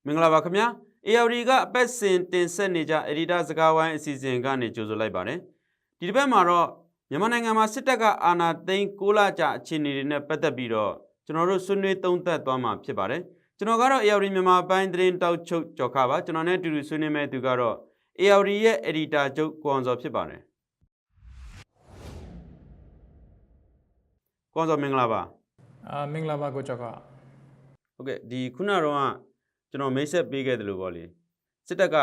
မင်္ဂလာပါခင်ဗျာ ARD ကအပတ်စဉ်တင်ဆက်နေကြ Editor စကားဝိုင်းအစီအစဉ်ကနေကြိုဆိုလိုက်ပါတယ်ဒီတစ်ပတ်မှာတော့မြန်မာနိုင်ငံမှာစစ်တပ်ကအာဏာသိမ်း6လကြာအခြေအနေတွေနဲ့ပတ်သက်ပြီးတော့ကျွန်တော်တို့ဆွေးနွေးသုံးသပ်သွားမှာဖြစ်ပါတယ်ကျွန်တော်ကတော့ ARD မြန်မာပိုင်းသတင်းတောက်ချုပ်ကျော်ခပါကျွန်တော်နဲ့အတူတူဆွေးနွေးမဲ့သူကတော့ ARD ရဲ့ Editor ချုပ်ကိုအောင်စောဖြစ်ပါတယ်ကိုအောင်စောမင်္ဂလာပါမင်္ဂလာပါကိုကျော်ခဟုတ်ကဲ့ဒီခုနကတော့ကျွန်တော်မိတ်ဆက်ပေးခဲ့တယ်လို့ပေါ့လေစစ်တပ်က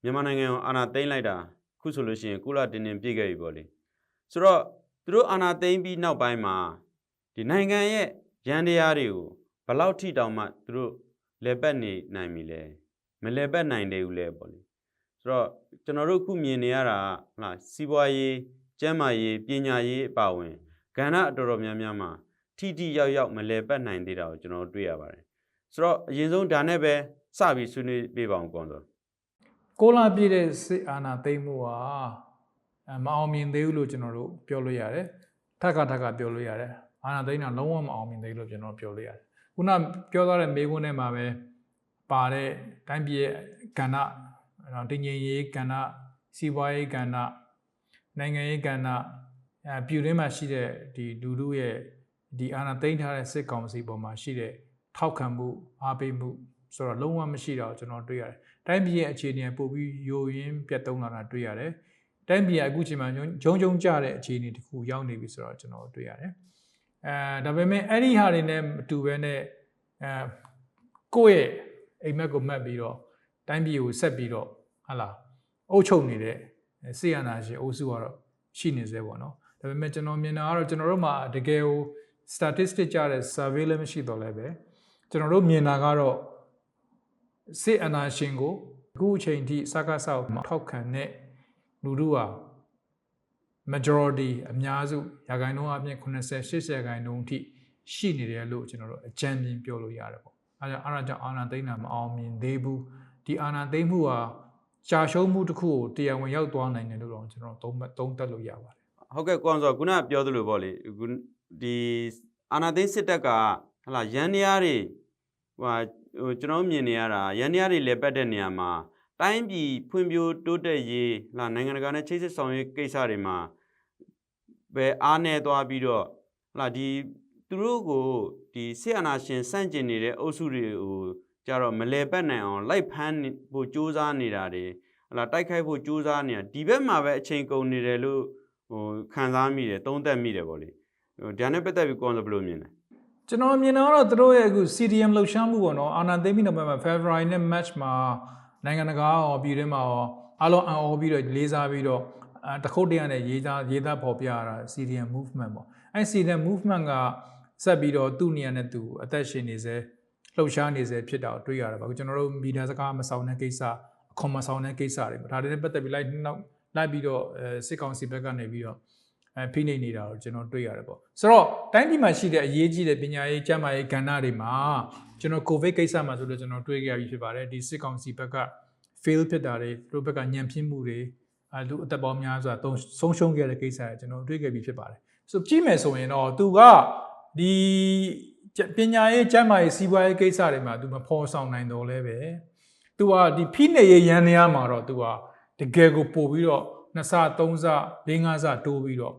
မြန်မာနိုင်ငံကိုအာဏာသိမ်းလိုက်တာခုဆိုလို့ရှိရင်ကုလတင်းတင်းပြည့်ခဲ့ပြီပေါ့လေဆိုတော့သူတို့အာဏာသိမ်းပြီးနောက်ပိုင်းမှာဒီနိုင်ငံရဲ့ရန်တရားတွေကိုဘယ်လောက်ထိတောင်မှသူတို့လဲပတ်နေနိုင်ပြီလဲမလဲပတ်နိုင်သေးဘူးလဲပေါ့လေဆိုတော့ကျွန်တော်တို့ခုမြင်နေရတာဟုတ်လားစီးပွားရေးကျန်းမာရေးပညာရေးအပါအဝင်ကဏ္ဍအတော်များများမှာထိရောက်မလဲပတ်နိုင်သေးတာကိုကျွန်တော်တွေ့ရပါတယ်ဆိုတော့အရင်ဆုံးဒါနဲ့ပဲစပြီးဆွေးနွေးပေးပါအောင်ကောင်းစောကိုလာပြည့်တဲ့စစ်အာဏာသိမ်းမှုဟာမအောင်မြင်သေးဘူးလို့ကျွန်တော်တို့ပြောလို့ရတယ်ထပ်ခါပြောလို့ရတယ်အာဏာသိမ်းတာလုံးဝမအောင်မြင်သေးလို့ကျွန်တော်ပြောလို့ရတယ်ခုနပြောသွားတဲ့မေးခွန်းထဲမှာပဲပါတဲ့တိုင်းပြည်ရဲ့ကဏ္ဍတည်ငြိမ်ရေးကဏ္ဍစီးပွားရေးကဏ္ဍနိုင်ငံရေးကဏ္ဍပြည်တွင်းမှာရှိတဲ့ဒီလူထုရဲ့ဒီအာဏာသိမ်းထားတဲ့စစ်ကောင်စီပေါ်မှာရှိတဲ့ထောက်ခံမှုအားပေးမှုဆိုတော့လုံးဝမရှိတော့ကျွန်တော်တွေ့ရတယ်။တိုင်းပြည်ရဲ့အခြေအနေပို့ပြီးယိုရင်းပြတ်သုံးလာတာတွေ့ရတယ်။တိုင်းပြည်အခုချိန်မှာဂျုံကြတဲ့အခြေအနေတစ်ခုရောက်နေပြီဆိုတော့ကျွန်တော်တွေ့ရတယ်။ဒါပေမဲ့အဲ့ဒီဟာတွေနဲ့မတူဘဲနဲ့ကိုယ့်ရဲ့အိမ်မက်ကိုမှတ်ပြီးတော့တိုင်းပြည်ကိုဆက်ပြီးတော့ဟာလာအုပ်ချုပ်နေတဲ့စေရနာရှင်အုပ်စုကတော့ရှိနေသေးပေါ့နော်။ဒါပေမဲ့ကျွန်တော်မြင်တာကတော့ကျွန်တော်တို့မှာတကယ်ကို statistic ကြတဲ့ survey လည်းမရှိတော့လည်းပဲကျွန်တော်တို့မြင်တာကတော့စစ်အာဏာရှင်ကိုအခုအချိန်ထိစကားဆောက်ထောက်ခံတဲ့လူထုဟာ majority အများစုရာခိုင်နှုန်းအပြင်80-80ရာခိုင်နှုန်းအထိရှိနေတယ်လို့ကျွန်တော်တို့အကြမ်းပြင်းပြောလို့ရတယ်ပေါ့အဲဒါကြောင့်အာဏာသိမ်းတာမအောင်မြင်သေးဘူးဒီအာဏာသိမ်းမှုဟာကြာရှုံးမှုတစ်ခုကိုတရားဝင်ရောက်သွားနိုင်တယ်လို့တော့ကျွန်တော်သုံးသပ်လို့ရပါတယ်ဟုတ်ကဲ့ကိုအောင်စောခုနကပြောသလိုပေါ့လေဒီအာဏာသိမ်းစစ်တပ်ကဟလာရန်တရားတွေကျွန်တော်မြင်နေရတာရန်တရားတွေလဲပတ်တဲ့နေရာမှာတိုင်းပြည်ဖွံ့ဖြိုးတိုးတက်ရေးလာနိုင်ငံတကာနဲ့ချိတ်ဆက်ဆောင်ရွက်ကိစ္စတွေမှာပဲအားနည်းသွားပြီးတော့ဟလာဒီသူတို့ကိုဒီစစ်အာဏာရှင်စန့်ကျင်နေတဲ့အုပ်စုတွေကိုကြတော့မလဲပတ်နိုင်အောင်လိုက်ဖမ်းဖို့ကြိုးစားနေတာတွေဟလာတိုက်ခိုက်ဖို့ကြိုးစားနေတာဒီဘက်မှာပဲအချိန်ကုန်နေတယ်လို့ခံစားမိတယ်သုံးသပ်မိတယ်ပေါ့လေဒါနဲ့ပတ်သက်ပြီးကိုယ်ကဘယ်လိုမြင်လဲကျွန်တော်မြင်တော့သူတို့ရဲ့အခု CDM လှုပ်ရှားမှုပေါ့နော်အာဏာသိမ်းပြီးနောက်ပိုင်းမှာ February နဲ့ March မှာနိုင်ငံတကာရောပြည်တွင်းမှာရောအားလုံးအံ့ဩပြီးတော့လေးစားပြီးတော့တခုတ်တရနဲ့ရေးသားပေါ်ပြရတာ CDM movement ပေါ့အဲ CDM movement ကဆက်ပြီးတော့သူ့နေရာနဲ့သူအသက်ရှင်နေစေလှုပ်ရှားနေစေဖြစ်တာကိုတွေ့ရတယ်ပါကျွန်တော်တို့မီဒီယာစကားမဆောင်တဲ့ကိစ္စအခွန်မဆောင်တဲ့ကိစ္စတွေပေါ့ဒါတွေနဲ့ပတ်သက်ပြီးလိုက်ပြီးတော့စစ်ကောင်စီဘက်ကနေပြီးတော့ဖိနှိပ်နေတာကိုကျွန်တော်တွေ့ရတယ်ပေါ့ဆိုတော့တိုင်းပြည်မှာရှိတဲ့အရေးကြီးတဲ့ပညာရေးကျန်းမာရေးကဏ္ဍတွေမှာကျွန်တော်ကိုဗစ်ကိစ္စမှာဆိုလို့ကျွန်တော်တွေ့ခဲ့ရပြီဖြစ်ပါတယ်ဒီစစ်ကောင်စီဘက်က fail ဖြစ်တာတွေသူတို့ဘက်ကညံ့ဖျင်းမှုတွေလူအသက်ပေါင်းများစွာဆုံးရှုံးခဲ့တဲ့ကိစ္စတွေကျွန်တော်တွေ့ခဲ့ပြီဖြစ်ပါတယ်ဆိုကြည့်မယ်ဆိုရင်တော့သူကဒီပညာရေးကျန်းမာရေးစီးပွားရေးကိစ္စတွေမှာသူမဖော်ဆောင်နိုင်တော့လဲပဲသူကဒီဖိနှိပ်ရေးရန်နေရမှာတော့သူကတကယ်ကိုပို့ပြီးတော့2ဆ3ဆ4 5ဆတိုးပြီးတော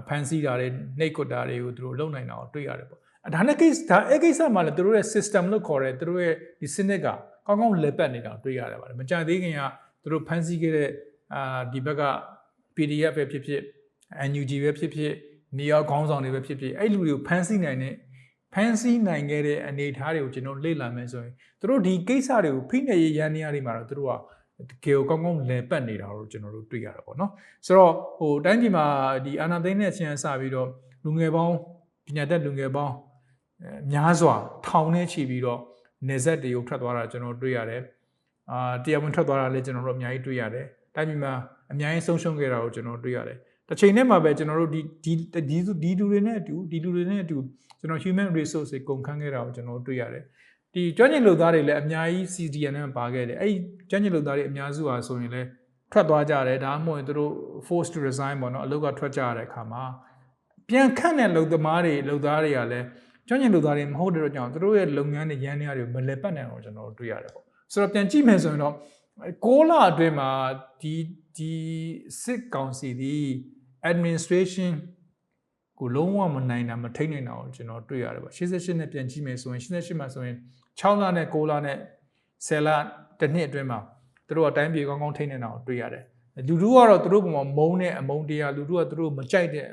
့ဖန်ဆီးတာတွေနှိပ်ကွက်တာတွေကိုသူတို့လုပ်နိုင်တာကိုတွေ့ရတယ်ပေါ့ဒါနဲ့အဲ့ကိစ္စမှာလည်းသူတို့ရဲ့ system လို့ခေါ်တဲ့သူတို့ရဲ့ဒီစနစ်ကကောင်းကောင်းလက်ပတ်နေတာကိုတွေ့ရတယ်ပါတယ်မကြသေးခင်ကသူတို့ဖန်ဆီးခဲ့တဲ့ဒီဘက်က PDF ပဲဖြစ်ဖြစ် NUG ပဲဖြစ်ဖြစ်နေရာခေါင်းဆောင်တွေပဲဖြစ်ဖြစ်အဲ့လူတွေကိုဖန်ဆီးနိုင်ခဲ့တဲ့အနေအထားတွေကိုကျွန်တော်လေ့လာမယ်ဆိုရင်သူတို့ဒီကိစ္စတွေကိုဖိနှိပ်ရေးရန်နေရာတွေမှာတော့သူတို့ကတကယ်ကိုကောင်းကောင်းလဲပတ်နေတာကိုကျွန်တော်တို့တွေ့ရတာပေါ့နော်ဆိုတော့တိုင်းပြည်မှာဒီအာဏာသိမ်းတဲ့အချိန်အစပြီးတော့လူငယ်ပေါင်းပညာတတ်လူငယ်ပေါင်းများစွာထောင်နဲ့ချီပြီးတော့နေဆက်တွေကိုထွက်သွားတာကျွန်တော်တွေ့ရတယ်တရားဝင်ထွက်သွားတာလည်းကျွန်တော်တို့အများကြီးတွေ့ရတယ်တိုင်းပြည်မှာအများကြီးဆုံးရှုံးခဲ့တာကိုကျွန်တော်တွေ့ရတယ်တစ်ချိန်နဲ့မှာပဲကျွန်တော်တို့ဒီလူတွေနဲ့အတူကျွန်တော် human resource တွေကုန်ခန်းခဲ့တာကိုကျွန်တော်တွေ့ရတယ်ဒီကျွမ်းကျင်လုပ်သားတွေလည်းအများကြီး CDN နဲ့ပါခဲ့တယ်အဲ့ဒီကျွမ်းကျင်လုပ်သားတွေအများစုဟာဆိုရင်လည်းထွက်သွားကြတယ်ဒါမှမဟုတ်သူတို့ forced to resign ပေါ့နော်အလုပ်ကထွက်ကြရတဲ့အခါမှာပြန်ခန့်တဲ့လုပ်သားတွေကလည်း ကျွမ်းကျင်လူသားတွေမဟုတ်တဲ့တော့ကြောင့်သူတို့ရဲ့လုပ်ငန်းတွေရန်နေရတယ်မလဲပတ်နိုင်အောင်ကျွန်တော်တို့တွေ့ရတယ်ပေါ့ဆိုတော့ပြန်ကြည့်မယ်ဆိုရင်တော့6 လအတွင်းမှာဒီစစ်ကောင်စီဒီ administration ကိုလုံးဝမနိုင်တာမထိနိုင်တာကိုကျွန်တော်တွေ့ရတယ်ပေါ့88နဲ့ပြန်ကြည့်မယ်ဆိုရင်88မှာဆိုရင်6 လနဲ့6 လနဲ့10 လတစ်နှစ်အတွင်းမှာသူတို့အတိုင်းပြေကောင်းကောင်းထိနေတာကိုတွေ့ရတယ်လူတို့ကတော့သူတို့ပုံမှာမုန်းတဲ့အမုန်းတရားလူတို့ကသူတို့မကြိုက်တဲ့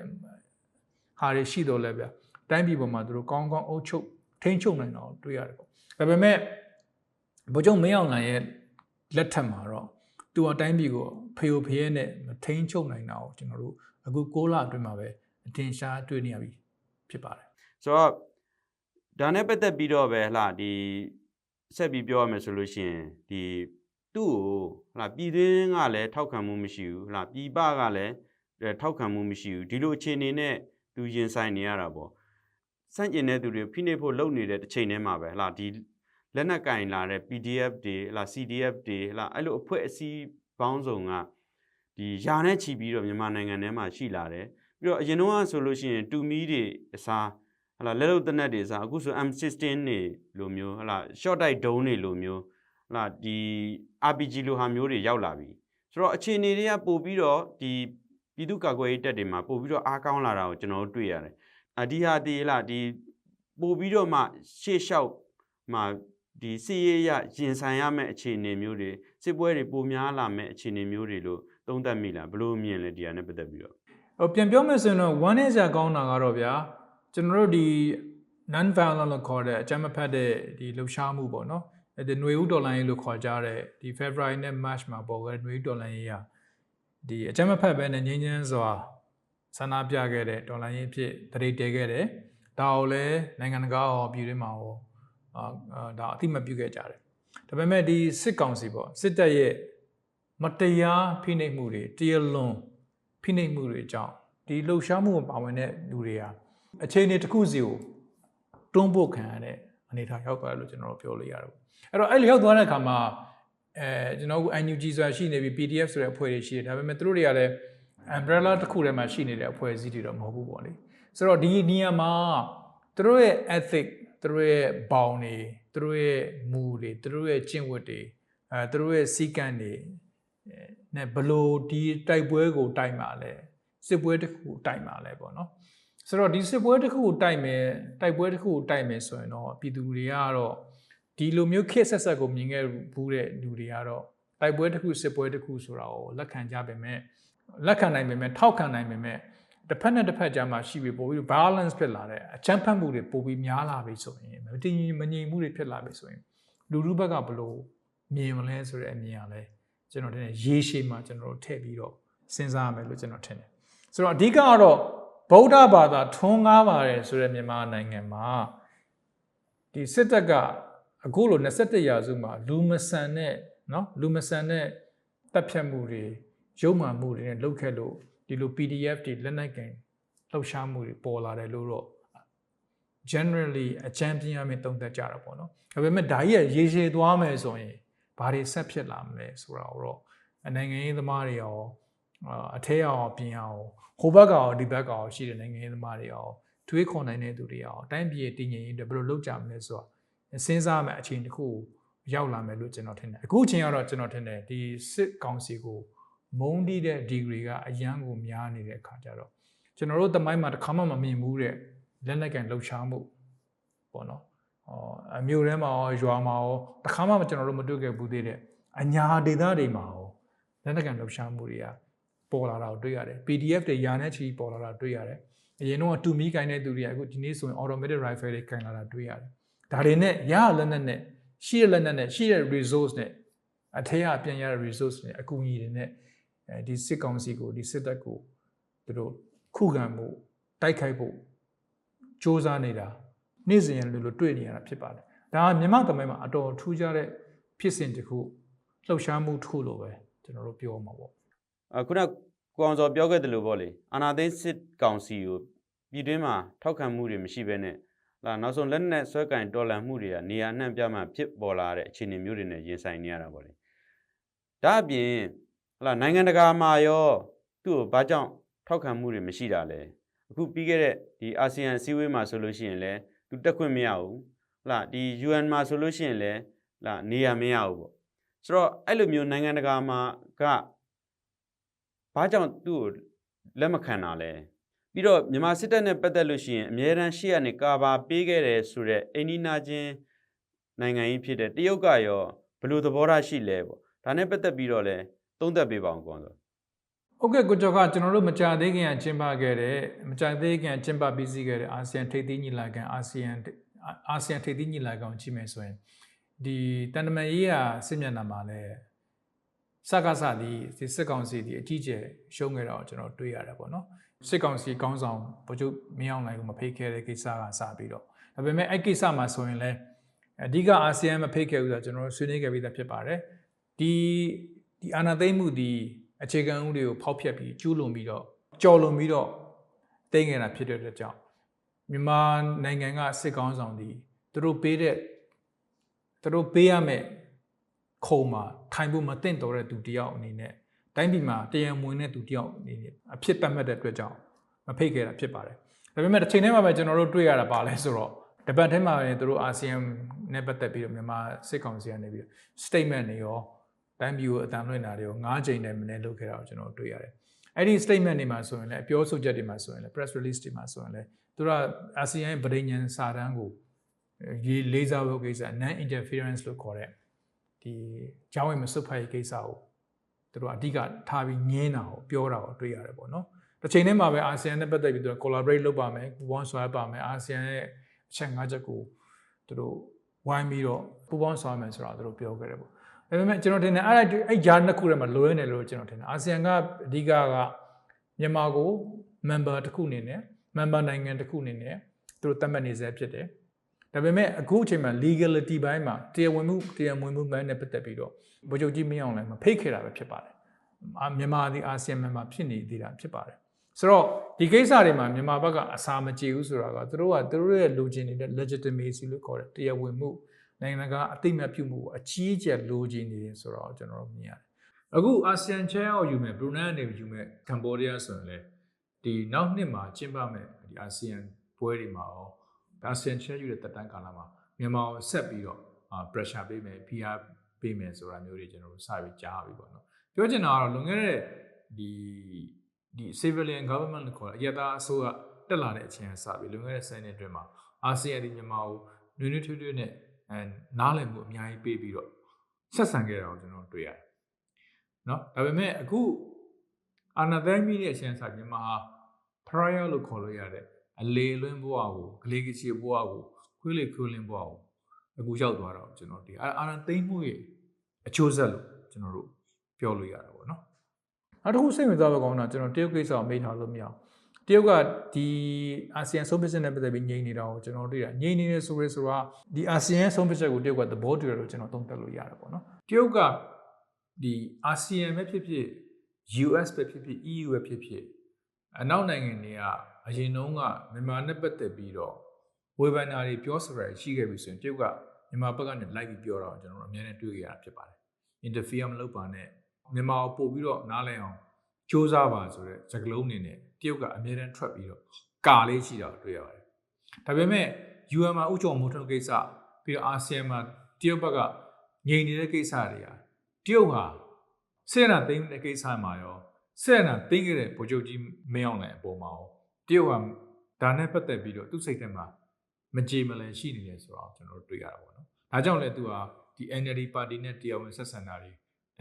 ဟာတွေရှိတော့လဲဗျတိုင်းပြည်ပေါ်မှာသူတို့ကောင်းကောင်းအုပ်ချုပ်ထိန်းချုပ်နိုင်တာကိုတွေ့ရတယ်ပေါ့ဒါပေမဲ့ဗိုလ်ချုပ်မင်းအောင်လှိုင်ရဲ့လက်ထက်မှာတော့သူအတိုင်းပြည်ကိုဖေဖရဲနဲ့မထိန်းချုပ်နိုင်တာကိုကျွန်တော်တို့အခု6 လအတွင်းမှာပဲအထင်ရှားတွေ့နေရပြီဖြစ်ပါတယ်ဆိုတော့ဒါနဲ့ပတ်သက်ပြီးတော့ပဲဟလာဒီဆက်ပြီးပြောရမယ်ဆိုလို့ရှိရင်ဒီသူ့ကိုဟလာပြည်တွင်းကလည်းထောက်ခံမှုမရှိဘူးဟလာပြည်ပကလည်းထောက်ခံမှုမရှိဘူးဒီလိုအခြေအနေနဲ့သူရင်ဆိုင်နေရတာပေါ့စန့်ကျင်တဲ့သူတွေဖိနှိပ်ဖို့လုပ်နေတဲ့တစ်ချိန်တည်းမှာပဲဟလာဒီလက်နက်ကင်လာတဲ့ PDF တွေဟလာ CDF တွေဟလာအဲ့လိုအဖွဲ့အစည်းပေါင်းစုံကဒီယာနဲ့ချီပြီးတော့မြန်မာနိုင်ငံထဲမှာရှိလာတယ်ပြီးတော့အရင်တော့ဆိုလို့ရှိရင်တူမီတွေအစားဟလာလက်လုံတနက်တွေအစားအခုဆို M16 တွေလိုမျိုးဟလာ short type drone တွေလိုမျိုးဟလာဒီ RPG လိုဟာမျိုးတွေရောက်လာပြီဆိုတော့အခြေအနေတွေကပို့ပြီးတော့ဒီပြည်သူ့ကာကွယ်ရေးတပ်တွေမှာပို့ပြီးတော့အားကောင်းလာတာကိုကျွန်တော်တို့တွေ့ရတယ်ဒီဟာဒီဟလာဒီပို့ပြီးတော့မှရှေ့လျှောက်မှာဒီစစ်ရေးရရင်ဆိုင်ရမယ့်အခြေအနေမျိုးတွေစစ်ပွဲတွေပိုများလာမယ့်အခြေအနေမျိုးတွေလို့သုံးသပ်မိလားဘယ်လိုမြင်လဲဒီဟာနဲ့ပတ်သက်ပြီးတော့ပြန်ပြောမယ်ဆိုရင်တော့ one is ကောင်းတာကတော့ဗျာကျွန်တော်တို့ဒီ non violent လို့ခေါ်တဲ့အကြမ်းမဖက်တဲ့ဒီလှုပ်ရှားမှုပေါ့နော်ဒီຫນွေဦးတော်လိုင်းရေးလို့ခေါ်ကြတဲ့ဒီ February နဲ့ March မှာပေါ်ခဲ့တဲ့ຫນွေဦးတော်လိုင်းရေးဟာဒီအကြမ်းမဖက်ပဲနဲ့ငြိမ်းချမ်းစွာဆန္ဒပြခဲ့တဲ့တော်လိုင်းရေးဖြစ်တရေတဲခဲ့တယ်ဒါကိုလည်းနိုင်ငံတကာဟောပြည်တွင်းမှာဟောဒါအသိမပြုခဲ့ကြတယ်ဒါပေမဲ့ဒီစစ်ကောင်စီပေါ့စစ်တပ်ရဲ့မတရားဖိနှိပ်မှုတွေတရားလွန်ဖိနှိပ်မှုတွေကြောင့်ဒီလှုပ်ရှားမှုမှာပါဝင်တဲ့လူတွေဟာအခြေအနေတစ်ခုစီကိုတွန်းပို့ခံရတဲ့အနေအထားရောက်သွားတယ်လို့ကျွန်တော်တို့ပြောလို့ရတယ်အဲ့တော့အဲ့လိုရောက်သွားတဲ့အခါမှာကျွန်တော်က NUG ဆိုတာရှိနေပြီ PDF ဆိုတဲ့အဖွဲ့တွေရှိတယ်ဒါပေမဲ့သူတို့တွေကလည်း umbrella တစ်ခုထဲမှာရှိနေတဲ့အဖွဲ့အစည်းတွေတော့မဟုတ်ဘူးပေါ့လေဆိုတော့ဒီနေရာမှာသူတို့ရဲ့ ethic သူတို့ရဲ့ဘောင်တွေသူတို့ရဲ့မူတွေသူတို့ရဲ့ကျင့်ဝတ်တွေသူတို့ရဲ့စည်းကမ်းတွေနဲ့ဘလို့ဒီတိုက်ပွဲကိုတိုက်မှာလဲစစ်ပွဲတစ်ခုတိုက်မှာလဲပေါ့နော်ဆိုတော့ဒီစစ်ပွဲတစ်ခုကိုတိုက်မယ်တိုက်ပွဲတစ်ခုကိုတိုက်မယ်ဆိုရင်တော့ပြည်သူတွေကတော့ဒီလိုမျိုးခေတ်ဆက်ဆက်ကိုမြင်ခဲ့ဘူးတဲ့လူတွေကတော့တိုက်ပွဲတစ်ခုစစ်ပွဲတစ်ခုဆိုတာကိုလက်ခံကြပေမဲ့လက်ခံနိုင်ပေမဲ့ထောက်ခံနိုင်ပေမဲ့တစ်ဖက်နဲ့တစ်ဖက်ကြားမှာရှိပြီးပို့ပြီး balance ဖြစ်လာတဲ့အချမ်းဖတ်မှုတွေပို့ပြီးများလာပြီဆိုရင်မတည်မငြိမ်မှုတွေဖြစ်လာပြီဆိုရင်လူထုဘက်ကဘလို့မြင်မလဲဆိုတဲ့အမြင်ကလည်းကျွန်တော်ထင်တယ်ရေးရှည်မှာကျွန်တော်တို့ထည့်ပြီးတော့စဉ်းစားရမယ်လို့ကျွန်တော်ထင်တယ်ဆိုတော့အဓိကကတော့ဗုဒ္ဓဘာသာထွန်းကားပါတယ်ဆိုတဲ့မြန်မာနိုင်ငံမှာဒီစစ်တပ်ကအခုလို21ရာစုမှာလူမဆန်တဲ့เนาะလူမဆန်တဲ့တပ်ဖြတ်မှုတွေရုံမှန်မှုတွေနဲ့လုပ်ခဲ့လို့ဒီလို PDF တွေလက်နက်ကင်လှုပ်ရှားမှုတွေပေါ်လာတယ်လို့တော့ generally အချမ်းပြင်းရမယ်တုံ့သက်ကြတာပေါ့နော်ဒါပေမဲ့ဒါကြီးရေရှည်သွားမယ်ဆိုရင်ဘာတွေဆက်ဖြစ်လာမလဲဆိုတာတော့နိုင်ငံရေးသမားတွေရောအထက်အောင်ပြင်အောင်ဟိုဘက်ကရောဒီဘက်ကရောရှိတဲ့နိုင်ငံရေးသမားတွေရောတွေးခေါ်နိုင်တဲ့သူတွေရောတိုင်းပြည်တည်ငြိမ်ရေးတွေဘယ်လိုလုပ်ကြမလဲဆိုတာစဉ်းစားမယ်အချိန်တစ်ခုရောက်လာမယ်လို့ကျွန်တော်ထင်တယ်အခုအချိန်ကတော့ကျွန်တော်ထင်တယ်ဒီစစ်ကောင်စီကိုမုန်းတီးတဲ့ degree ကအရန်ကိုများနေတဲ့အခါကျတော့ကျွန်တော်တို့တမိုင်းမှာတစ်ခါမှမမြင်ဘူးတဲ့လက်နက်ကန်လှုပ်ရှားမှုပေါ့နော်အမျိုးထဲမှာရောရွာမှာရောတစ်ခါမှကျွန်တော်တို့မတွေ့ခဲ့ဘူးသေးတဲ့အညာဒေသတွေမှာရောလက်နက်ကန်လှုပ်ရှားမှုတွေကပေါ်လာတာကိုတွေ့ရတယ် PDF တွေယာနဲ့ချီပေါ်လာတာတွေ့ရတယ်အရင်တော့တူမီကိုင်းတဲ့သူတွေကအခုဒီနေ့ဆိုရင် automatic rifle တွေကိုင်လာတာတွေ့ရတယ်ဒါတွေနဲ့ရလက်နက်နဲ့ရှိရလက်နက်နဲ့ရှိရ resource နဲ့အထက်ကပြန်ရတဲ့ resource နဲ့အကူအညီတွေနဲ့ဒီစစ်ကောင်စီကိုဒီစစ်တပ်ကိုသူတို့ခုခံမှုတိုက်ခိုက်ဖို့စ조사နေတာနေ့စဉ်လိုလိုတွေ့နေရတာဖြစ်ပါတယ်ဒါကမြန်မာသမိုင်းမှာအတော်ထူးခြားတဲ့ဖြစ်စဉ်တစ်ခုလှုပ်ရှားမှုတစ်ခုလို့ပဲကျွန်တော်တို့ပြောမှာပေါ့ခုနကိုအောင်စောပြောခဲ့တယ်လို့ပေါ့လေအာနာသိန်းစစ်ကောင်စီကိုပြည်တွင်းမှာထောက်ခံမှုတွေမရှိဘဲနဲ့လာနောက်ဆုံးလက်နက်ဆွဲကင်တော်လှန်မှုတွေကနေရာနှံ့ပြမှဖြစ်ပေါ်လာတဲ့အခြေအနေမျိုးတွေနဲ့ရင်ဆိုင်နေရတာပေါ့လေဒါအပြင်လာနိုင်ငံတကာမှာရောသူ့ကိုဘာကြောင့်ထောက်ခံမှုတွေမရှိတာလဲအခုပြီးခဲ့တဲ့ဒီအာဆီယံအစည်းအဝေးမှာဆိုလို့ရှိရင်လည်း သူတက်ခွင့်မရဘူးဟုတ်လားဒီ UN မှာဆိုလို့ရှိရင်လည်းလာနေရမရဘူးပေါ့ဆိုတော့အဲ့လိုမျိုးနိုင်ငံတကာမှာကဘာကြောင့်သူ့ကိုလက်မခံတာလဲပြီးတော့မြန်မာစစ်တပ်နဲ့ပတ်သက်လို့ရှိရင်အများရန်ရှေ့ကနေကာဘာပေးခဲ့တယ်ဆိုတော့အိန္ဒိနာချင်းနိုင်ငံကြီးဖြစ်တဲ့တရုတ်ကရောဘယ်လိုသဘောထားရှိလဲပေါ့ဒါနဲ့ပတ်သက်ပြီးတော့လဲသုံးသပ်ပေးပါအောင်ကောဆိုဟုတ်ကဲ့ကိုကျော်ကကျွန်တော်တို့မကြသေးခင်ကကျင်းပခဲ့တဲ့မကြသေးခင်ကျင်းပပြီးစီးခဲ့တဲ့အာဆီယံထိပ်သီးညီလာခံအာဆီယံထိပ်သီးညီလာခံကိုကြည့်မယ်ဆိုရင်ဒီတန်တမာရေးရာစစ်မျက်နှာမှာလည်းစကားစသည်ဒီစစ်ကောင်စီဒီအကြီးကျယ်ရှုံးခဲ့တော့ကျွန်တော်တွေ့ရတယ်ပေါ့နော်စစ်ကောင်စီကောင်းဆောင်ဗိုလ်ချုပ်မင်းအောင်လှိုင်ကိုမဖိတ်ခဲ့တဲ့ကိစ္စကစပြီးတော့ဒါပေမဲ့အဲ့ကိစ္စမှာဆိုရင်လည်းအဓိကအာဆီယံမဖိတ်ခဲ့ဘူးဆိုတော့ကျွန်တော်တို့ဆွေးနွေးခဲ့ပြီးသားဖြစ်ပါတယ်ဒီအာဏာသိမ်းမှုဒီအခြေခံဥပဒေကိုဖောက်ဖျက်ပြီးကျူးလွန်ပြီးတော့ကြော်လွန်ပြီးတော့သိမ်းခဲ့တာဖြစ်တဲ့အတွက်ကြောင့်မြန်မာနိုင်ငံကစစ်ကောင်းဆောင်ဒီသူတို့ပေးရမယ့်ခုံမှာထိုင်ဖို့မသင့်တော်တဲ့သူတယောက်အနေနဲ့တိုင်းပြည်မှာတရားမဝင်တဲ့သူတယောက်အနေနဲ့အဖြစ်တတ်မှတ်တဲ့အတွက်ကြောင့်မဖိတ်ခဲ့တာဖြစ်ပါတယ်ဒါပေမဲ့တစ်ချိန်တည်းမှာပဲကျွန်တော်တို့တွေ့ရတာပါလဲဆိုတော့တပတ်ထဲမှာပဲသူတို့အာဆီယံနဲ့ပတ်သက်ပြီးတော့မြန်မာစစ်ကောင်စီကနေပြီး statement တွေရောတိုင်းပြည်ကိုအတန်လွှင့်တာတွေကို9ကြိမ်နဲ့မနေ့လုပ်ခဲ့တာကိုကျွန်တော်တွေ့ရတယ်အဲ့ဒီ statement တွေမှာဆိုရင်လည်းပြောဆိုချက်တွေမှာဆိုရင်လည်း press release တွေမှာဆိုရင်လည်းသူတို့အာဆီယံရဲ့ဗြိဉ္ဉ်စာတမ်းကိုလေးစားဖို့ကိစ္စ non interference လို့ခေါ်တဲ့ဒီကြောင်းဝင်မစွတ်ဖက်ရေးကိစ္စကိုသူတို့အဓိကထားပြီးငင်းတာကိုပြောတာကိုတွေ့ရတယ်ပေါ့နော်တစ်ချိန်တည်းမှာပဲအာဆီယံနဲ့ပတ်သက်ပြီးသူတို့ collaborate လုပ်ပါမယ်ပူးပေါင်းဆောင်ရွက်ပါမယ်အာဆီယံရဲ့အချက်၅ချက်ကိုသူတို့ဝိုင်းပြီးတော့ပူးပေါင်းဆောင်ရွက်မယ်ဆိုတာသူတို့ပြောခဲ့တယ်ပေါ့ဒါပေမဲ့ကျွန်တော်ထင်တယ်အဲ့ဂျာနှစ်ခုထဲမှာလွဲနေလို့ကျွန်တော်ထင်တယ်အာဆီယံကအဓိကမြန်မာကို member တစ်ခုအနေနဲ့ member နိုင်ငံတစ်ခုအနေနဲ့သူတို့သတ်မှတ်နေစေဖြစ်တယ်ဒါပေမဲ့အခုအချိန်မှာ legality ဘိုင်းမှာတရားဝင်မှုဘိုင်းနဲ့ပတ်သက်ပြီးတော့ဗိုလ်ချုပ်ကြီးမင်းအောင်လှိုင်မဖိတ်ခဲ့တာပဲဖြစ်ပါတယ်မြန်မာဒီအာဆီယံ member ဖြစ်နေသေးတာဖြစ်ပါတယ်ဆိုတော့ဒီကိစ္စတွေမှာမြန်မာဘက်ကအစာမကြေဘူးဆိုတာကသူတို့ရဲ့လိုချင်နေတဲ့ legitimacy လို့ခေါ်တဲ့တရားဝင်မှုနိုင်ငံကအသိအမှတ်ပြုမှုအကြီးအကျယ်လိုချင်နေတယ်ဆိုတော့ကျွန်တော်တို့မြင်ရတယ်အခုအာဆီယံ chair ကိုယူမယ်ဘရူနိုင်းကနေယူမယ်ကမ္ဘောဒီးယားဆိုရင်လေဒီနောက်နှစ်မှာကျင်းပမယ်ဒီအာဆီယံပွဲတွေမှာရောအာဆီယံ chair ယူတဲ့တက်တန်းကာလမှာမြန်မာကိုဆက်ပြီးတော့pressure ပေးမယ် PR ပေးမယ်ဆိုတာမျိုးတွေကျွန်တော်တို့စပြီးကြားပြီပေါ့နော်ပြောချင်တာကတော့လွန်ခဲ့တဲ့ဒီ civilian government လို့ခေါ်တဲ့အရပ်သားအစိုးရတက်လာတဲ့အချိန်ကစပြီးလွန်ခဲ့တဲ့10နှစ်အတွင်းမှာအာဆီယံဒီမြန်မာကိုနွေးနွေးထွေးထွေးနဲ့နားလည်မှုအများကြီးပေးပြီးတော့ဆက်ဆံခဲ့တာကိုကျွန်တော်တွေ့ရတယ်เนาะဒါပေမဲ့အခုအာဏာသိမ်းပြီးတဲ့အချိန်ကစမြန်မာဟာ prior လို့ခေါ်လို့ရတဲ့အလေလွင်းဘဝကိုဂလေးကချီဘဝကိုခွေးလေခွေးလင်းဘဝကိုအခုရောက်သွားတော့ကျွန်တော်ဒီအာဏာသိမ်းမှုရဲ့အကျိုးဆက်လို့ကျွန်တော်တို့ပြောလို့ရတာပေါ့နော်နောက်တစ်ခုစိတ်ဝင်စားဖို့ကောင်းတာကျွန်တော်တရုတ်ကိစ္စကိုမေးထားလို့မရအောင်တရုတ်ကဒီအာဆီယံဆုံးဖြတ်ချက်နဲ့ပတ်သက်ပြီးငြိမ်နေတာကိုကျွန်တော်တွေ့တာငြိမ်နေတယ်ဆိုရဲဆိုတာဒီအာဆီယံဆုံးဖြတ်ချက်ကိုတရုတ်ကသဘောတူတယ်လို့ကျွန်တော်သုံးသပ်လို့ရတယ်ပေါ့နော်တရုတ်ကဒီအာဆီယံပဲဖြစ်ဖြစ် US ပဲဖြစ်ဖြစ် EU ပဲဖြစ်ဖြစ်အနောက်နိုင်ငံတွေကအရင်တုန်းကမြန်မာနဲ့ပတ်သက်ပြီးတော့ဝေဖန်တာတွေပြောဆိုတာရှိခဲ့ပြီဆိုရင်တရုတ်ကမြန်မာဘက်ကနေလိုက်ပြီးပြောတာကိုကျွန်တော်တို့အများနဲ့တွေ့ကြရတာဖြစ်ပါတယ် interfere မလုပ်ပါနဲ့မြန်မာကိုပို့ပြီးတော့နားလည်အောင်စူးစမ်းပါဆိုတဲ့စကားလုံးအနေနဲ့တရုတ်ကအမြဲတမ်းထွက်ပြီးတော့ကာလေးရှိတာကိုတွေ့ရပါတယ်ဒါပေမဲ့ UN မှာဥကြုံမိုးထုံကိစ္စပြီးတော့အာဆီယံမှာတရုတ်ဘက်ကငြိမ်နေတဲ့ကိစ္စတွေဟာတရုတ်ဟာစစ်အာဏာသိမ်းတဲ့ကိစ္စမှာရောစစ်အာဏာသိမ်းခဲ့တဲ့ဗိုလ်ချုပ်ကြီးမင်းအောင်လှိုင်အပေါ်မှာရောတရုတ်ကဒါနဲ့ပတ်သက်ပြီးတော့သူ့စိတ်ထဲမှာမကြေမလည်ရှိနေတယ်ဆိုတော့ကျွန်တော်တို့တွေ့ရတာပေါ့နော်ဒါကြောင့်လည်းသူဟာဒီ NLD ပါတီနဲ့တရားဝင်ဆက်ဆံတာတွေ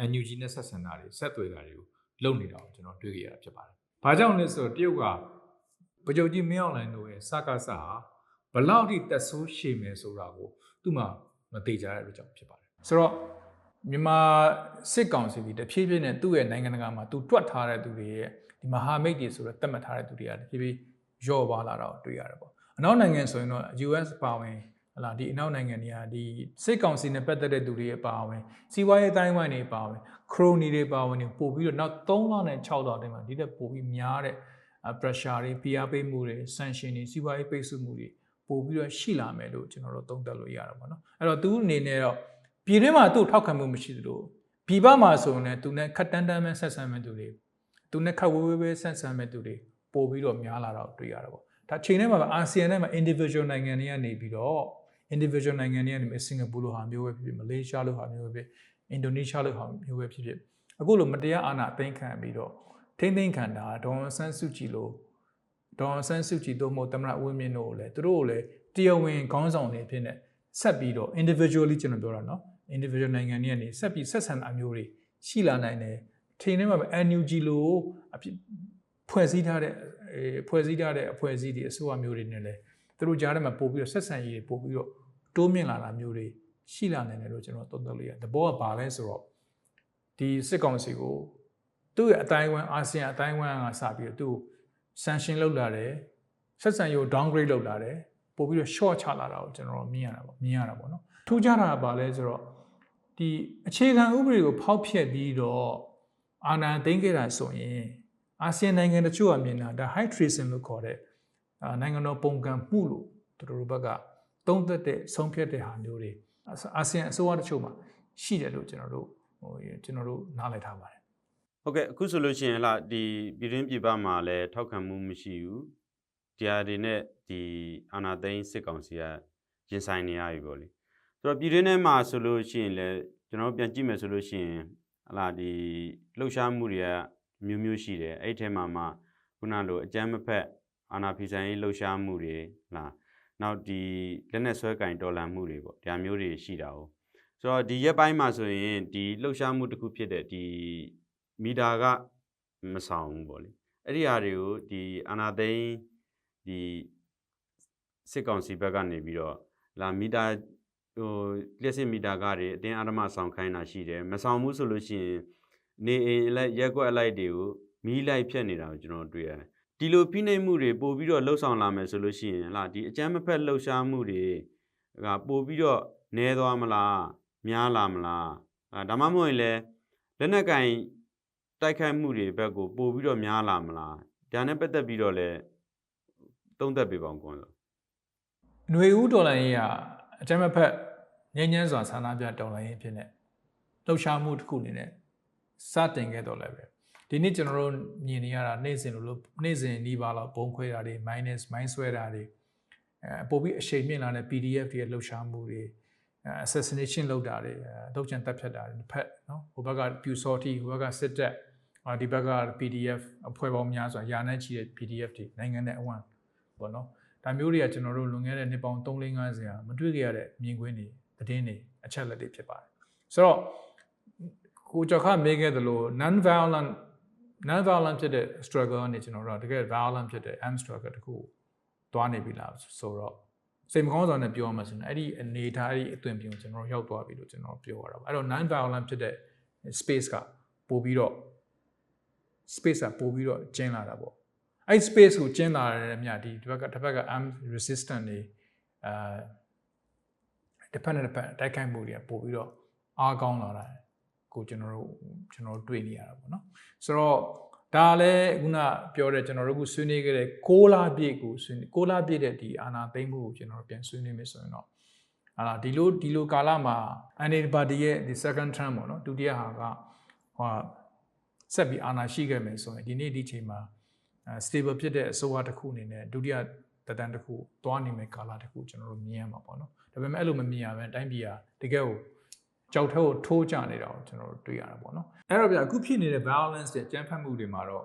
NUG နဲ့ဆက်ဆံတာတွေဆက်သွယ်တာတွေကိုလုပ်နေတာကိုကျွန်တော်တွေ့ကြရတာဖြစ်ပါတယ်။ဘာကြောင့်လဲဆိုတော့တရုတ်ကဗိုလ်ချုပ်ကြီးမင်းအောင်လှိုင်တို့ရဲ့စကားဟာဘလောက်ထိတက်ဆိုးရှည်မယ်ဆိုတာကိုသူ့မှာမသိကြတဲ့အတွက်ကြောင့်ဖြစ်ပါတယ်။ဆိုတော့မြန်မာစစ်ကောင်စီဒီတဖြည်းဖြည်းနဲ့သူ့ရဲ့နိုင်ငံတကာမှာသူတွက်ထားတဲ့သူတွေရဲ့ဒီမဟာမိတ်တွေဆိုတော့တတ်မှတ်ထားတဲ့သူတွေကတဖြည်းဖြည်းလျော့ပါလာတာကိုတွေ့ရတယ်ပေါ့။အနောက်နိုင်ငံဆိုရင်တော့ US ပါဝင်ဟလာဒီအနောက်နိုင်ငံတွေကဒီစစ်ကောင်စီနဲ့ပတ်သက်တဲ့သူတွေပါဝင်စီးပွားရေးတိုင်းဝိုင်းတွေပါဝင်ခရိုနီတွေပါဝင်ပို့ပြီးတော့နောက်3လနဲ့6လတိုင်းမှာဒီတက်ပို့ပြီးများတဲ့ pressure တွေ PR ပေးမှုတွေ sanction တွေစီးပွားရေးပိတ်ဆို့မှုတွေပို့ပြီးတော့ရှိလာမယ်လို့ကျွန်တော်တို့သုံးသပ်လို့ရတာပေါ့နော်အဲ့တော့သူအနေနဲ့တော့ပြည်တွင်းမှာသူ့ထောက်ခံမှုမရှိသလိုပြည်ပမှာဆိုရင်လည်းသူနဲ့ခက်တန်းတန်းပဲဆက်ဆံမဲ့သူတွေသူနဲ့ခက်ဝေးဝေးပဲဆက်ဆံမဲ့သူတွေပို့ပြီးတော့များလာတော့တွေ့ရတာပေါ့ ဒါချိန်ထဲမှာအာဆီယံထဲမှာ individual နိုင်ငံတွေကနေပြီးတော့ individual နိုင်ငံတွေကနေစင်ကာပူလိုဟာမျိုးပဲဖြစ်ဖြစ်မလေးရှားလိုဟာမျိုးပဲဖြစ်အင်ဒိုနီးရှားလိုဟာမျိုးပဲဖြစ်ဖြစ်အခုလိုမတရားအာဏာသိမ်းခံပြီးတော့ထိမ့်သိမ်းခံတာဒေါ်ဆန်းစုကြည်လိုဒေါ်ဆန်းစုကြည်တို့မို့သမ္မတဦးဝင်းမြင့်တို့လည်းသူတို့ကိုလည်းတရားဝင်ခေါင်းဆောင်တွေဖြစ်နေဆက်ပြီးတော့ individually ကျွန်တော်ပြောတာနော် individual နိုင်ငံတွေကနေဆက်ပြီးဆက်ဆံအမျိုးတွေရှိလာနိုင်တယ်ထိန်းထဲမှာပဲ NUG လိုဖွဲ့စည်းထားတဲ့အဖွဲ့အစည်းတွေအစိုးရမျိုးတွေနဲ့လည်းသူတို့ကြားထဲမှာပို့ပြီးတော့ဆက်ဆံရေးတွေပို့ပြီးတော့တိုးမြင့်လာတာမျိုးတွေရှိလာနိုင်တယ်လို့ကျွန်တော်သုံးသပ်လို့ရတယ်။တဘောကဘာလဲဆိုတော့ဒီစစ်ကောင်စီကိုသူ့ရဲ့အတိုင်းအဝန်းအာဆီယံအတိုင်းအဝန်းကစပြီးတော့သူ့ sanction လုပ်လာတယ်ဆက်ဆံရေးကို downgrade လုပ်လာတယ်ပို့ပြီးတော့ short ချလာတာကိုကျွန်တော်မြင်ရတာပေါ့နော်ထူးခြားတာကဘာလဲဆိုတော့ဒီအခြေခံဥပဒေကိုဖောက်ဖျက်ပြီးတော့အာဏာသိမ်းခဲ့တာဆိုရင်အာဆီယံနိုင်ငံတချို့ကမြင်တာဒါ high treason လို့ခေါ်တဲ့နိုင်ငံတော်ပုံကံမှုလို့သူတို့ဘက်ကသုံးသက်တဲ့ဆုံးဖြတ်တဲ့ဟာမျိုးတွေအာဆီယံအစိုးရတချို့မှာရှိတယ်လို့ကျွန်တော်တို့နားလည်ထားပါတယ်ဟုတ်ကဲ့အခုဆိုလို့ရှိရင်လားဒီပြည်တွင်းပြည်ပမှာလည်းထောက်ခံမှုမရှိဘူးတရားတွေနဲ့ဒီအာဏာသိမ်းစစ်ကောင်စီကရင်ဆိုင်နေရပြီပေါ့လေဆိုတော့ပြည်တွင်းထဲမှာဆိုလို့ရှိရင်လည်းကျွန်တော်ပြန်ကြည့်မယ်ဆိုလို့ရှိရင်ဟလာဒီလှုပ်ရှားမှုတွေကမျိုးရှိတယ်အဲ့ထဲမှာမှခုနလိုအကြမ်းမဖက်အာဏာဖီဆိုင်ရေးလှုပ်ရှားမှုတွေလားနောက်ဒီလက်နက်ဆွဲကင်တော်လှန်မှုတွေပေါ့ဒါမျိုးတွေရှိတာ哦ဆိုတော့ဒီရက်ပိုင်းမှာဆိုရင်ဒီလှုပ်ရှားမှုတစ်ခုဖြစ်တဲ့ဒီမီတာကမဆောင်ဘူးပေါ့လေအဲ့ဒီဟာတွေကိုဒီအာဏာသိမ်းဒီစစ်ကောင်စီဘက်ကနေပြီးတော့လာမီတာဟိုလျှက်စစ်မီတာကားတွေအတင်းအာဓမ္မဆောင်ခိုင်းတာရှိတယ်မဆောင်ဘူးဆိုလို့ရှိရင်နေအိမ်အလိုက်ရက်ကွက်အလိုက်တွေကိုမီးလိုက်ဖြတ်နေတာကိုကျွန်တော်တွေ့ရတယ်ဒီလိုဖိနှိပ်မှုတွေပို့ပြီးတော့လှုပ်ဆောင်လာမယ်ဆိုလို့ရှိရင်လာဒီအကြမ်းမဖက်လှုပ်ရှားမှုတွေကပို့ပြီးတော့နည်းသွားမလားများလာမလားဒါမှမဟုတ်ရင်လည်းလက်နက်ကင်တိုက်ခိုက်မှုတွေဘက်ကိုပို့ပြီးတော့များလာမလားဒါနဲ့ပတ်သက်ပြီးတော့လည်းသုံးသပ်ပေးပါဦးကွန်ဆိုຫນွေဦးတော်လိုင်းကြီးကအကြမ်းမဖက်ငြိမ်းချမ်းစွာဆန္ဒပြတော်လိုင်းကြီးဖြစ်နေလှုပ်ရှားမှုတစ်ခုအနေနဲ့စတင်ခဲ့တော့လည်းပဲဒီနေ့ကျွန်တော်တို့မြင်နေရတာနေ့စဉ်နှီးပါလောက်ဘုံခွဲတာတွေ မိုင်းဆွဲတာတွေပို့ပြီးအရှိန်မြင့်လာတဲ့ PDF တွေရဲ့လှုပ်ရှားမှုတွေassassination လုပ်တာတွေတုတ်ချန်တပ်ဖြတ်တာတွေတစ်ဖက်နော်ဟိုဘက်က Pew Sortie ဟိုဘက်ကစစ်တပ်ဒီဘက်က PDF အဖွဲ့ပေါင်းများစွာရာနဲ့ချီတဲ့ PDF တွေနိုင်ငံနဲ့အဝန်းပေါ့နော်ဒါမျိုးတွေကကျွန်တော်တို့လွန်ခဲ့တဲ့နှစ်ပေါင်း3-50ရာမတွေ့ကြရတဲ့မြင်ကွင်းတွေသတင်းတွေအချက်လက်တွေဖြစ်ပါတယ်ဆိုတော့ကိုကျော်ခမေးခဲ့သလို non violent ဖြစ်တဲ့ struggle ကနေကျွန်တော်တို့တကယ် violent ဖြစ်တဲ့ armed struggle တခုသွားနေပြီလားဆိုတော့စိတ်မကောင်းစွာနဲ့ပြောမှဆိုရင်အဲ့ဒီအနေထားအဲ့ဒီအသွင်ပြုံကျွန်တော်ရောက်သွားပြီလို့ကျွန်တော်ပြောရတာပါအဲ့တော့ non violent ဖြစ်တဲ့ space ကပို့ပြီးတော့ space ကပို့ပြီးတော့ကျင်းလာတာပေါ့အဲ့ space ကိုကျင်းလာတဲ့မြတ်ဒီတစ်ဖက်က armed resistant တွေတစ်ဖက်တိုက်ခိုက်မှုတွေကပို့ပြီးတော့အားကောင်းလာတာကိုကျွန်တော်တို့တွေ့နေရတာပေါ့နော်ဆိုတော့ဒါလည်းခုနပြောတဲ့ကျွန်တော်တို့ကဆွေးနွေးခဲ့တဲ့6လပြည့်ကို6လပြည့်တဲ့ဒီအာဏာသိမ်းမှုကိုကျွန်တော်တို့ပြန်ဆွေးနွေးမယ်ဆိုရင်တော့ဒီလိုကာလမှာ NLD ပါတီရဲ့ဒီ second term ပေါ့နော်ဒုတိယဟာကဆက်ပြီးအာဏာရှိခဲ့မယ်ဆိုရင်ဒီနေ့ဒီချိန်မှာ stable ဖြစ်တဲ့အစိုးရတစ်ခုအနေနဲ့ဒုတိယသက်တမ်းတစ်ခုသွားနေမယ်ကာလတစ်ခုကျွန်တော်တို့မြင်ရမှာပေါ့နော်ဒါပေမဲ့အဲ့လိုမမြင်ရဘဲတိုင်းပြည်ကတကယ်ကိုကြောက်ထဲကိုထိုးကြနေတာကိုကျွန်တော်တို့တွေ့ရတာပေါ့နော်အဲ့တော့ဗျအခုဖြစ်နေတဲ့ violence တဲ့ကြမ်းဖက်မှုတွေမှာတော့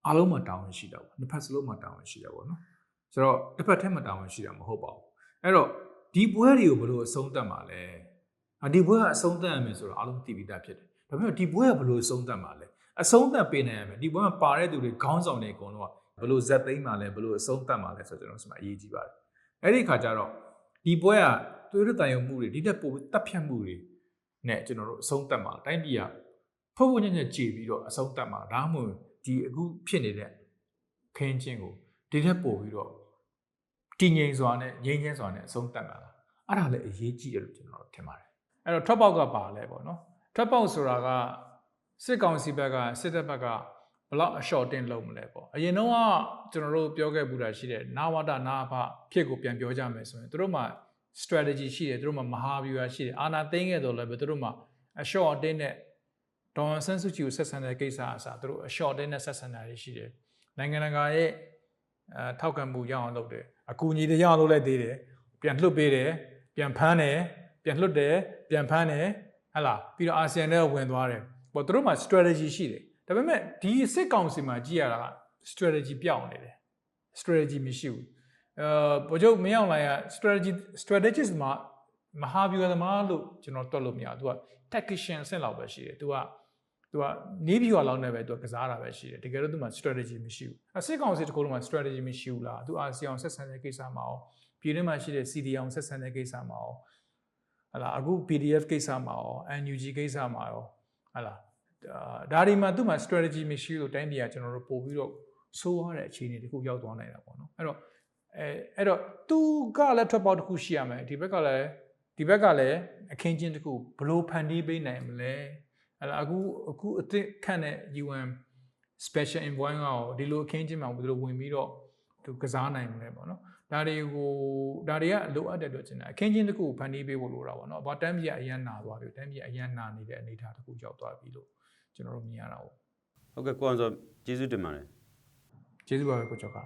အားလုံးမှာတာဝန်ရှိတာပေါ့နှစ်ဖက်စလုံးမှာတာဝန်ရှိတာပေါ့နော်ဆိုတော့တစ်ဖက်ထဲမှာတာဝန်ရှိတာမဟုတ်ပါဘူးအဲ့တော့ဒီပွဲတွေကိုဘယ်လိုအဆုံးသတ်မှာလဲဒီပွဲကအဆုံးသတ်ရမယ်ဆိုတော့အားလုံးသိပြီးသားဖြစ်တယ်ဒါပေမဲ့ဒီပွဲကဘယ်လိုအဆုံးသတ်မှာလဲအဆုံးသတ်ပေးနိုင်ရမယ်ဒီပွဲမှာပါတဲ့သူတွေခေါင်းဆောင်တွေအကုန်လုံးကဘယ်လိုဇက်သိမ်းမှာလဲဘယ်လိုအဆုံးသတ်မှာလဲဆိုတော့ကျွန်တော်ဆိုမှအရေးကြီးပါတယ်အဲ့ဒီခါကျတော့ဒီပွဲကသွေးရတန်ရုံမှုတွေဒီတက်ပိုတပ်ဖြတ်မှုတွေနဲ့ကျွန်တော်တို့အဆုံးသတ်မှာတိုင်းပြည်ကဖုတ်ဖုတ်ညံ့ညံ့ကြည်ပြီးတော့အဆုံးသတ်မှာဒါမှမဟုတ်ဒီအခုဖြစ်နေတဲ့ခင်းချင်းကိုဒီထက်ပိုပြီးတော့တည်ငြိမ်စွာနဲ့ငြိမ်းချမ်းစွာနဲ့အဆုံးသတ်မှာလားအဲ့ဒါလည်းအရေးကြီးတယ်လို့ကျွန်တော်ထင်ပါတယ်အဲ့တော့ထွက်ပေါက်ကပါလဲပေါ့နော်ထွက်ပေါက်ဆိုတာကစစ်ကောင်စီဘက်ကစစ်တပ်ဘက်ကဘလောက်အလျှော့တင်လုပ်မလဲပေါ့အရင်တော့ကျွန်တော်တို့ပြောခဲ့ပူတာရှိတယ်နာဝတနာဖဖြစ်ကိုပြန်ပြောကြမယ်ဆိုရင်တို့မှာ strategy ရှိတယ်တို့မှာမဟာဗျူဟာရှိတယ်အာနာသိမ်းခဲ့တော့လည်းပဲတို့မှာအလျှော့အတင်းနဲ့ဒေါ်ဆန်းစုကြည်ကိုဆက်ဆံတဲ့ကိစ္စအစားတို့အလျှော့အတင်းနဲ့ဆက်ဆံတာတွေရှိတယ်နိုင်ငံတကာရဲ့ ထောက်ခံမှုရအောင်လုပ်တယ်အကူအညီတွေရအောင်လုပ်လိုက်သေးတယ်ပြန်လွတ်ပေးတယ်ပြန်ဖမ်းတယ်ပြန်လွတ်တယ်ပြန်ဖမ်းတယ်ဟလာပြီးတော့အာဆီယံထဲဝင်သွားတယ်ပေါ့သူတို့မှာ strategy ရှိတယ်ဒါပေမဲ့ဒီစစ်ကောင်စီမှာကြည့်ရတာ strategy ပြောင်းနေတယ် strategy မရှိဘူးဗိုလ်ချုပ်မင်းအောင်လှိုင်က strategist မှာမဟာဗျူဟာသမားလို့ကျွန်တော်တွက်လို့မရဘူးသူက tactician အဆင့်လောက်ပဲရှိတယ်သူကနေးဗျူဟာလောက်နဲ့ပဲသူကစားတာပဲရှိတယ်တကယ်တော့သူမှာ strategy မရှိဘူးစစ်ကောင်စီတကူလုံးမှာ strategy မရှိဘူးလားသူအာဆီယံဆက်ဆံတဲ့ကိစ္စမှာရောပြည်တွင်းမှာရှိတဲ့ CDM ဆက်ဆံတဲ့ကိစ္စမှာရောဟလာအခု PDF ကိစ္စမှာရော NUG ကိစ္စမှာရောဟလာဒါဒီမှာသူ့မှာ strategy မရှိလို့တိုင်းပြည်ကကျွန်တော်တို့ပို့ပြီးတော့ဆိုးရတဲ့အခြေအနေတခုရောက်သွားနိုင်တာပေါ့နော်အဲ့တော့သူကလည်းထွက်ပေါက်တစ်ခုရှိရမယ်ဒီဘက်ကလည်းအခင်းချင်းတစ်ခုဘလို့ဖန်တီးပေးနိုင်မလဲအဲ့ဒါအခုအသစ်ခန့်တဲ့ UN special envoy ကရောဒီလိုအခင်းချင်းမှာဘယ်လိုဝင်ပြီးတော့သူကစားနိုင်မလဲပေါ့နော်ဒါတွေကလိုအပ်တဲ့အတွက်ကျင်တာအခင်းချင်းတစ်ခုဖန်တီးပေးဖို့လိုတာပေါ့နော်ဘာတမ်းပြအရန်နာသွားပြီတမ်းပြအရန်နာနေတဲ့အနေအထားတစ်ခုရောက်သွားပြီလို့ကျွန်တော်တို့မြင်ရတာပေါ့ဟုတ်ကဲ့ကိုအောင်စောကျေးဇူးတင်ပါတယ်ကျေးဇူးပါပဲကိုကျော်က